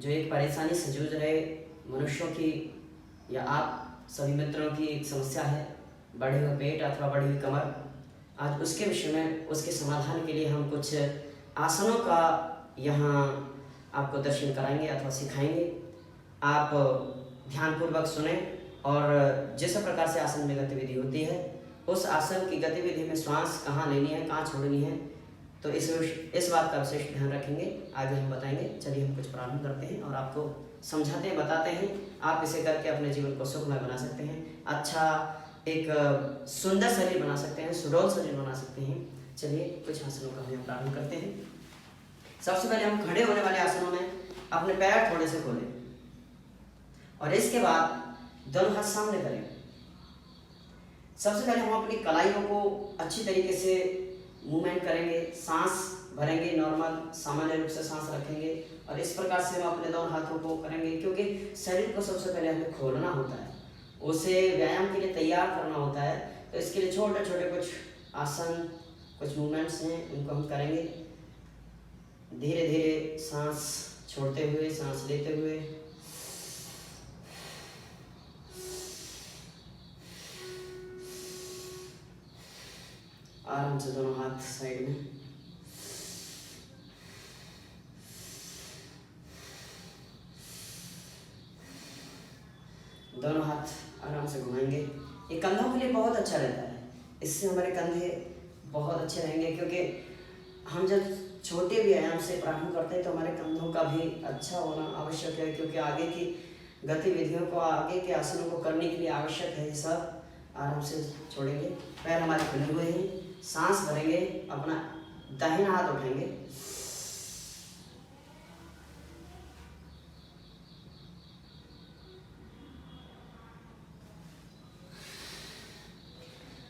जो एक परेशानी से जूझ रहे मनुष्यों की या आप सभी मित्रों की एक समस्या है, बढ़े हुए पेट अथवा बढ़ी हुई कमर, आज उसके विषय में उसके समाधान के लिए हम कुछ आसनों का यहाँ आपको दर्शन कराएंगे अथवा सिखाएंगे। आप ध्यानपूर्वक सुने और जिस प्रकार से आसन में गतिविधि होती है उस आसन की गतिविधि में श्वास कहाँ लेनी है, कहाँ छोड़नी है, तो इस बात का विशेष ध्यान रखेंगे। आगे हम बताएंगे। चलिए हम कुछ प्रारंभ करते हैं और आपको समझाते हैं, बताते हैं। आप इसे करके अपने जीवन को सुखमय बना सकते हैं, अच्छा एक सुंदर शरीर बना सकते हैं, सुडौल शरीर बना सकते हैं। चलिए कुछ आसनों का हम प्रारंभ करते हैं। सबसे पहले हम खड़े होने वाले आसनों में अपने पैर थोड़े से खोलें और इसके बाद दोनों हाथ सामने करें। सबसे पहले हम अपनी कलाइयों को अच्छी तरीके से मूवमेंट करेंगे, सांस भरेंगे, नॉर्मल सामान्य रूप से सांस रखेंगे और इस प्रकार से हम अपने दोनों हाथों को करेंगे, क्योंकि शरीर को सबसे पहले हमें खोलना होता है, उसे व्यायाम के लिए तैयार करना होता है। तो इसके लिए छोटे छोटे कुछ आसन, कुछ मूवमेंट्स हैं, उनको हम करेंगे। धीरे धीरे सांस छोड़ते हुए, सांस लेते हुए, आराम से दोनों हाथ साइड में, दोनों हाथ आराम से घुमाएंगे। ये कंधों के लिए बहुत अच्छा रहता है, इससे हमारे कंधे बहुत अच्छे रहेंगे, क्योंकि हम जब छोटे व्यायाम से प्रारंभ करते हैं तो हमारे कंधों का भी अच्छा होना आवश्यक है, क्योंकि आगे की गतिविधियों को, आगे के आसनों को करने के लिए आवश्यक है। ये सब आराम से छोड़ेंगे। पैर हमारे खुले हुए हैं, सांस भरेंगे, अपना दाहिना हाथ उठाएंगे,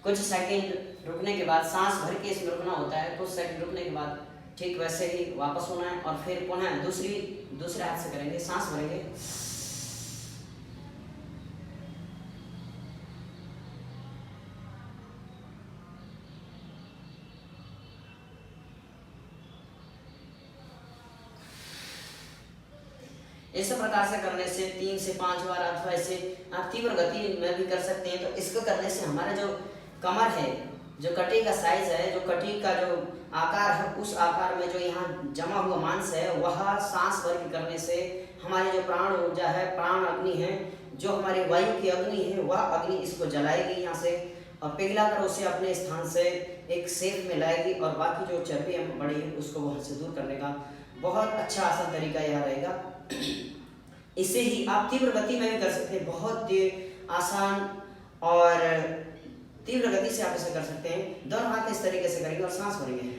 कुछ सेकंड रुकने के बाद, सांस भर के इसमें रुकना होता है, कुछ सेकंड रुकने के बाद ठीक वैसे ही वापस होना है और फिर पुनः दूसरे हाथ से करेंगे। सांस भरेंगे, इस प्रकार से करने से 3 से 5 बार अथवा ऐसे आप तीव्र गति में भी कर सकते हैं। तो इसको करने से हमारा जो कमर है, जो कटी का साइज है, जो कटी का जो आकार है, उस आकार में जो यहाँ जमा हुआ मांस है, वह सांस भर के करने से हमारी जो प्राण ऊर्जा है, प्राण अग्नि है, जो हमारी वायु की अग्नि है, वह अग्नि इसको जलाएगी यहाँ से और पिघलाकर उसे अपने स्थान से एक शेप में लाएगी और बाकी जो चर्बी पड़ी है उसको वहाँ से दूर करने का बहुत अच्छा आसान तरीका यह रहेगा। इसे ही आप तीव्र गति में भी कर सकते हैं, बहुत आसान और तीव्र गति से आप इसे कर सकते हैं। दोनों हाथ इस तरीके से करेंगे और सांस भरेंगे।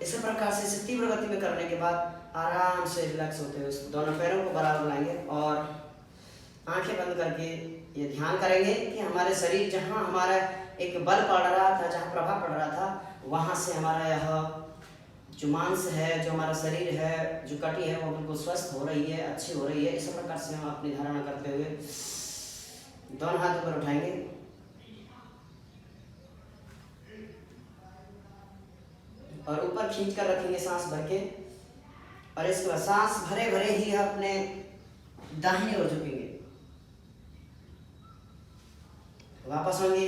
इसी प्रकार से इसे तीव्र गति में करने के बाद आराम से रिलैक्स होते हुए दोनों पैरों को बराबर लाएंगे और आंखें बंद करके ये ध्यान करेंगे कि हमारे शरीर, जहाँ हमारा एक बल पड़ रहा था, जहाँ प्रभाव पड़ रहा था, वहाँ से हमारा यह जो मांस है, जो हमारा शरीर है, जो कटी है, वो बिल्कुल स्वस्थ हो रही है, अच्छी हो रही है। इस प्रकार से हम अपनी धारणा करते हुए दोनों हाथ ऊपर उठाएंगे और ऊपर खींच कर रखेंगे सांस भर के और इसके बाद सांस भरे भरे ही अपने दाहिने ओर झुकेंगे, वापस होंगे,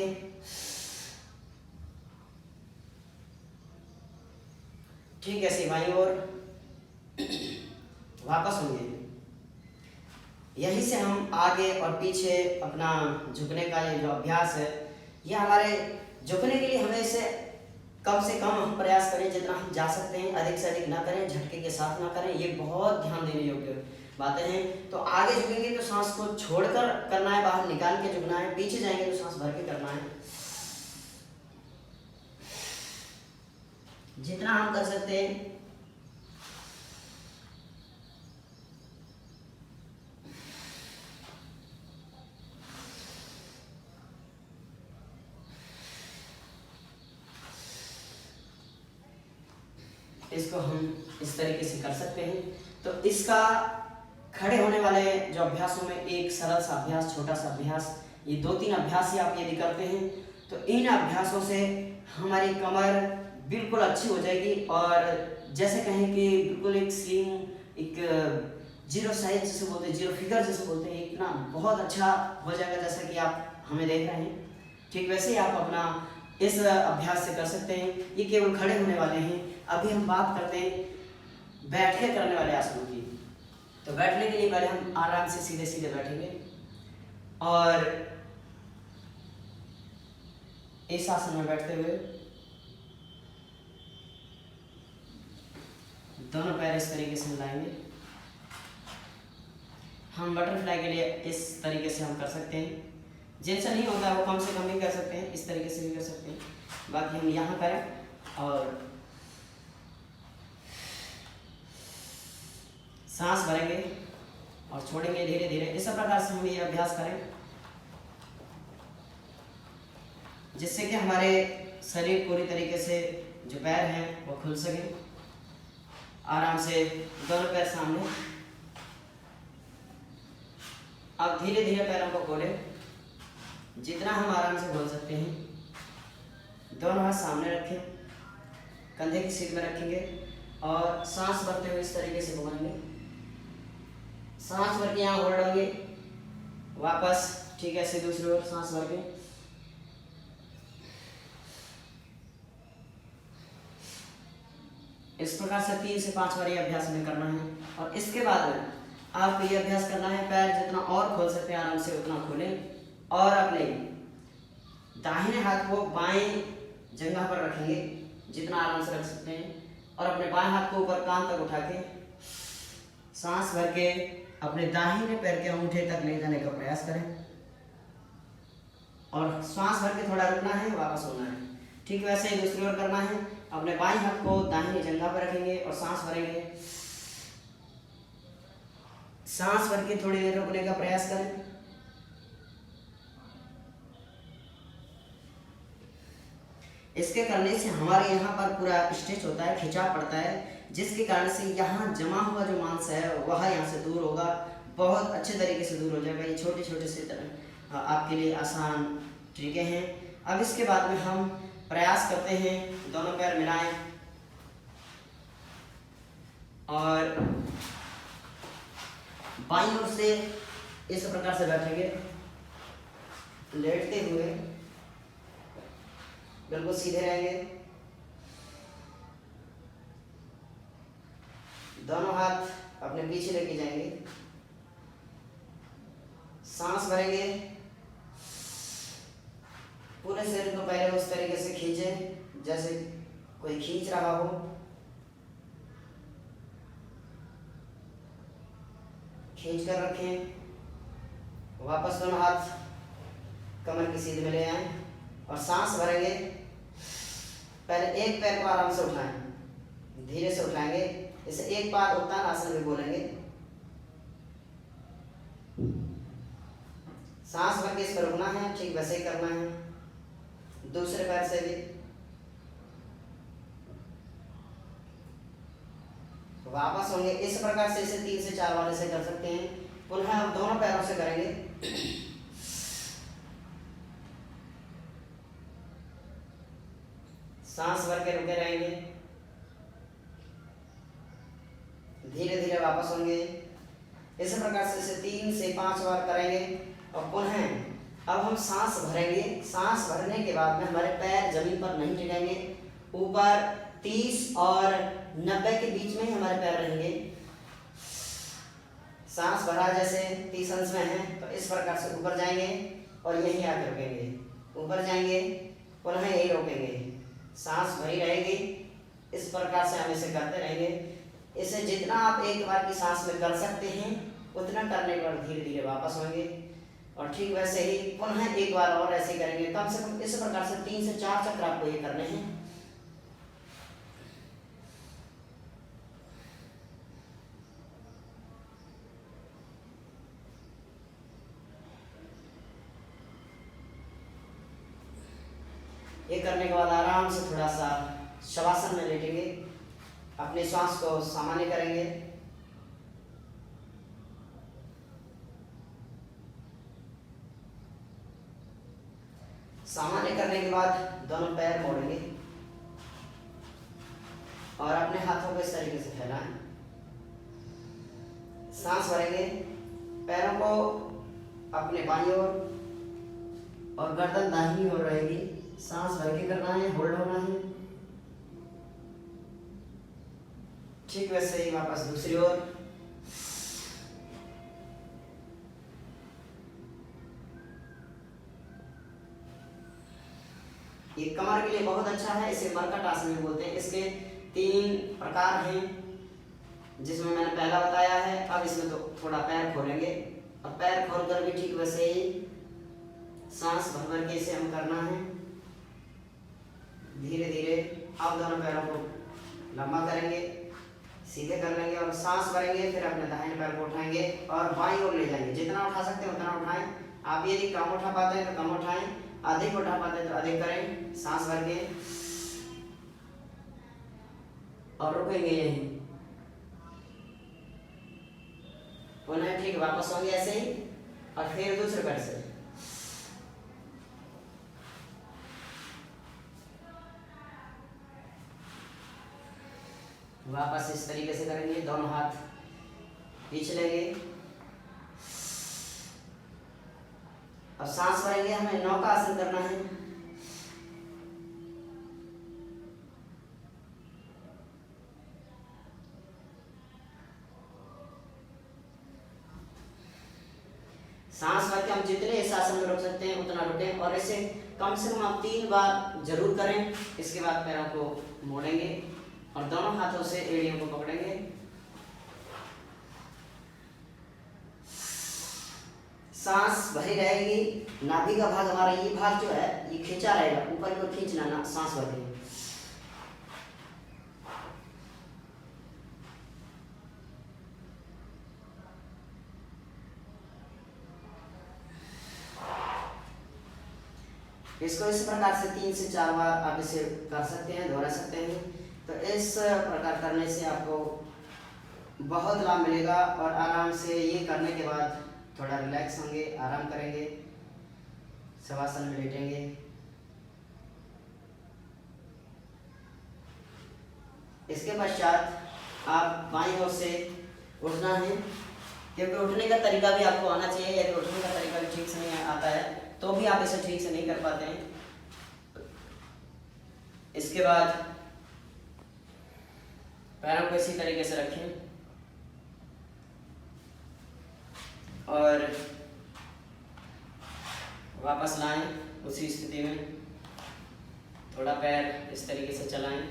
ठीक ऐसे बाईं ओर वापस होंगे। यहीं से हम आगे और पीछे अपना झुकने का ये जो अभ्यास है, ये हमारे झुकने के लिए हमें इसे कम से कम हम प्रयास करें, जितना हम जा सकते हैं, अधिक से अधिक ना करें, झटके के साथ ना करें। ये बहुत ध्यान देने योग्य बातें हैं। तो आगे झुकेंगे तो सांस को छोड़कर करना है, बाहर निकाल के झुकना है, पीछे जाएंगे तो सांस भर के करना है। जितना हम कर सकते हैं। इसको हम इस तरीके से कर सकते हैं। तो इसका खड़े होने वाले जो अभ्यासों में एक सरल सा अभ्यास, छोटा सा अभ्यास, ये 2-3 अभ्यास ही आप यदि करते हैं तो इन अभ्यासों से हमारी कमर बिल्कुल अच्छी हो जाएगी और जैसे कहें कि बिल्कुल एक स्लिम, एक जीरो साइज जैसे बोलते हैं, जीरो फिगर जैसे बोलते हैं, इतना बहुत अच्छा हो जाएगा जैसा कि आप हमें देख रहे हैं। ठीक वैसे ही आप अपना इस अभ्यास से कर सकते हैं। ये केवल खड़े होने वाले हैं। अभी हम बात करते हैं बैठ के करने वाले आसनों की। तो बैठने के लिए पहले हम आराम से सीधे सीधे बैठेंगे और इस आसन में बैठते हुए दोनों पैर इस तरीके से हिलाएंगे। हम बटरफ्लाई के लिए इस तरीके से हम कर सकते हैं। जिनसे नहीं होता है वो कम से कम भी कर सकते हैं, इस तरीके से भी कर सकते हैं। बाकी हम यहाँ करें और सांस भरेंगे और छोड़ेंगे धीरे धीरे। इस प्रकार से हम ये अभ्यास करें जिससे कि हमारे शरीर पूरी तरीके से जो पैर हैं वो खुल सके। आराम से दोनों पैर सामने। अब धीरे धीरे पैरों को खोलें, जितना हम आराम से खोल सकते हैं। दोनों हाथ सामने रखें, कंधे की सीध में रखेंगे और सांस भरते हुए इस तरीके से घुमाएंगे। सांस भर के यहाँ होल्ड होंगे, वापस ठीक है ऐसे दूसरी ओर सांस भर के। इस प्रकार से 3 से 5 बार ये अभ्यास में करना है और इसके बाद में आपको ये अभ्यास करना है, पैर जितना और खोल सकते हैं आराम से उतना खोलें और अपने दाहिने हाथ को बाएं जंघा पर रखेंगे जितना आराम से रख सकते हैं और अपने बाएं हाथ को ऊपर कान तक उठा के सांस भर के अपने दाहिने पैर के अंगूठे तक ले जाने का प्रयास करें और सांस भर के थोड़ा रुकना है, वापस होना है। ठीक वैसे ही दूसरी ओर करना है। अपने बाएं हाथ को दाहिनी जंघा पर रखेंगे और सांस भरेंगे। सांस भर के थोड़ी देर रुकने का प्रयास करें। इसके करने से हमारे यहाँ पर पूरा स्ट्रेच होता है, खिंचाव पड़ता है, जिसके कारण से यहाँ जमा हुआ जो मांस है वह यहाँ से दूर होगा, बहुत अच्छे तरीके से दूर हो जाएगा। ये छोटे छोटे से तरह आपके लिए आसान तरीके हैं। अब इसके बाद में हम प्रयास करते हैं दोनों पैर मिलाएं और बाईं ओर से इस प्रकार से बैठेंगे, लेटते हुए बिल्कुल सीधे रहेंगे। दोनों हाथ अपने पीछे लेके जाएंगे। सांस भरेंगे, पूरे शरीर को पहले उस तरीके से खींचें जैसे कोई खींच रहा हो। खींच कर रखें। वापस दोनों हाथ कमर की सीध में ले आएं और सांस भरेंगे। पहले एक पैर को आराम से उठाएं, धीरे से उठाएंगे। इसे एक बार उत्तान आसन भी बोलेंगे। सांस भर के इस पर रुकना है, ठीक वैसे ही करना है। दूसरे पैर से भी वापस होंगे। इस प्रकार से इसे 3 से 4 बार ऐसे कर सकते हैं। पुनः हम दोनों पैरों से करेंगे। सांस भर के रुके रहेंगे, धीरे धीरे वापस होंगे। इस प्रकार से इसे 3 से 5 बार करेंगे और पुनः अब हम सांस भरेंगे। सांस भरने के बाद में हमारे पैर जमीन पर नहीं टिकेंगे, ऊपर 30 और 90 के बीच में ही हमारे पैर रहेंगे। सांस भरा जैसे 30 अंश में है तो इस प्रकार से ऊपर जाएंगे और यहीं आकर रुकेंगे। ऊपर जाएंगे, पुनः यही रोकेंगे। सांस भरी रहेगी। इस प्रकार से हम इसे करते रहेंगे। इसे जितना आप एक बार की सांस में कर सकते हैं उतना करने के बाद धीरे धीरे वापस होंगे और ठीक वैसे ही पुनः एक बार और ऐसे करेंगे। कम से कम इस प्रकार से 3 से 4 चक्र आपको ये करने हैं। ये करने के बाद आराम से थोड़ा सा शवासन में लेटेंगे। अपने श्वास को सामान्य करेंगे। सामान्य करने के बाद दोनों पैर मोड़ेंगे और अपने हाथों को इस तरीके से फैलाएं। सांस भरेंगे, पैरों को अपने बाईं ओर और गर्दन दाहिनी ओर रहेगी। सांस भर के करना है, होल्ड होना है। ठीक वैसे ही वापस दूसरी ओर। ये कमर के लिए बहुत अच्छा है, इसे मरकट आसन भी बोलते हैं। इसके 3 प्रकार हैं जिसमें मैंने पहला बताया है। अब इसमें तो थोड़ा पैर खोलेंगे और पैर खोलकर भी ठीक वैसे ही सांस भर भर के इसे हम करना है। धीरे धीरे आप दोनों पैरों को लंबा करेंगे, सीधे कर लेंगे और सांस भरेंगे। फिर अपने दाहिने पैर को उठाएंगे और बाईं ओर ले जाएंगे। जितना उठा सकते हैं उतना उठाएं। आप यदि कम उठा पाते हैं तो कम उठाएं, अधिक उठा पाते हैं तो अधिक करें। सांस भर के और रुकेंगे यहीं। पुनः ठीक वापस होंगे ऐसे ही और फिर दूसरे पैर से। वापस इस तरीके से करेंगे, दोनों हाथ खींच लेंगे। अब सांस भरेंगे, हमें नौका आसन करना है। सांस भर के हम जितने इस आसन में रुक सकते हैं उतना रुकें और इसे कम से कम आप 3 बार जरूर करें। इसके बाद पैरों को मोड़ेंगे और दोनों हाथों से एड़ियों को पकड़ेंगे। सांस भरी रहेगी। नाभि का भाग हमारा ये भाग जो है ये खींचा रहेगा, ऊपर की ओर खींचना ना, सांस भर के। इसको इस प्रकार से 3 से 4 बार आप इसे कर सकते हैं, दोहरा सकते हैं। तो इस प्रकार करने से आपको बहुत लाभ मिलेगा और आराम से ये करने के बाद थोड़ा रिलैक्स होंगे, आराम करेंगे, शवासन में लेटेंगे। इसके पश्चात आप बाईं ओर से उठना है, क्योंकि उठने का तरीका भी आपको आना चाहिए। यदि उठने का तरीका भी ठीक से नहीं आता है तो भी आप इसे ठीक से नहीं कर पाते हैं। इसके बाद पैरों को इसी तरीके से रखें और वापस लाएं उसी स्थिति में। थोड़ा पैर इस तरीके से चलाएं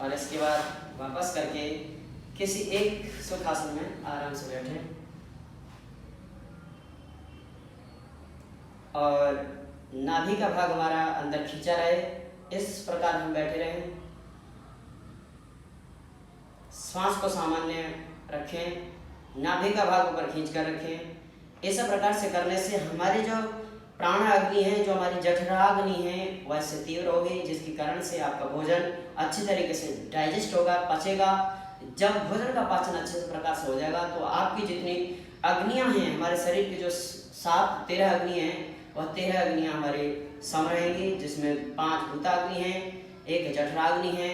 और इसके बाद वापस करके किसी एक सुखासन में आराम से बैठें और नाभि का भाग हमारा अंदर खींचा रहे। इस प्रकार हम बैठे रहें। श्वास को सामान्य रखें, नाभि का भाग ऊपर खींच कर रखें। इस प्रकार से करने से हमारी जो प्राण अग्नि है, जो हमारी जठराग्नि है, वह इससे तीव्र होगी, जिसके कारण से आपका भोजन अच्छी तरीके से डाइजेस्ट होगा, पचेगा। जब भोजन का पाचन अच्छे प्रकार से हो जाएगा तो आपकी जितनी अग्नियां हैं, हमारे शरीर की जो 13 अग्नि हैं, वह 13 अग्नियां हमारे सम रहेंगी, जिसमें 5 भूताग्नि हैं, 1 जठराग्नि है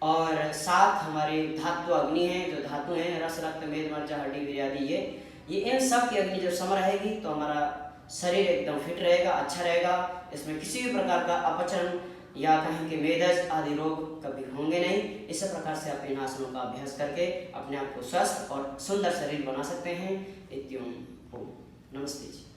और 7 हमारे धातु अग्नि हैं, जो धातु हैं रस, रक्त, मेद, मज्जा, हड्डी, वीर्य आदि। ये इन सब की अग्नि जब सम रहेगी तो हमारा शरीर एकदम फिट रहेगा, अच्छा रहेगा। इसमें किसी भी प्रकार का अपचन या कहीं के मेदज आदि रोग कभी होंगे नहीं। इस प्रकार से आप इन आसनों का अभ्यास करके अपने आप को स्वस्थ और सुंदर शरीर बना सकते हैं। इत्युम ओम। नमस्ते जी।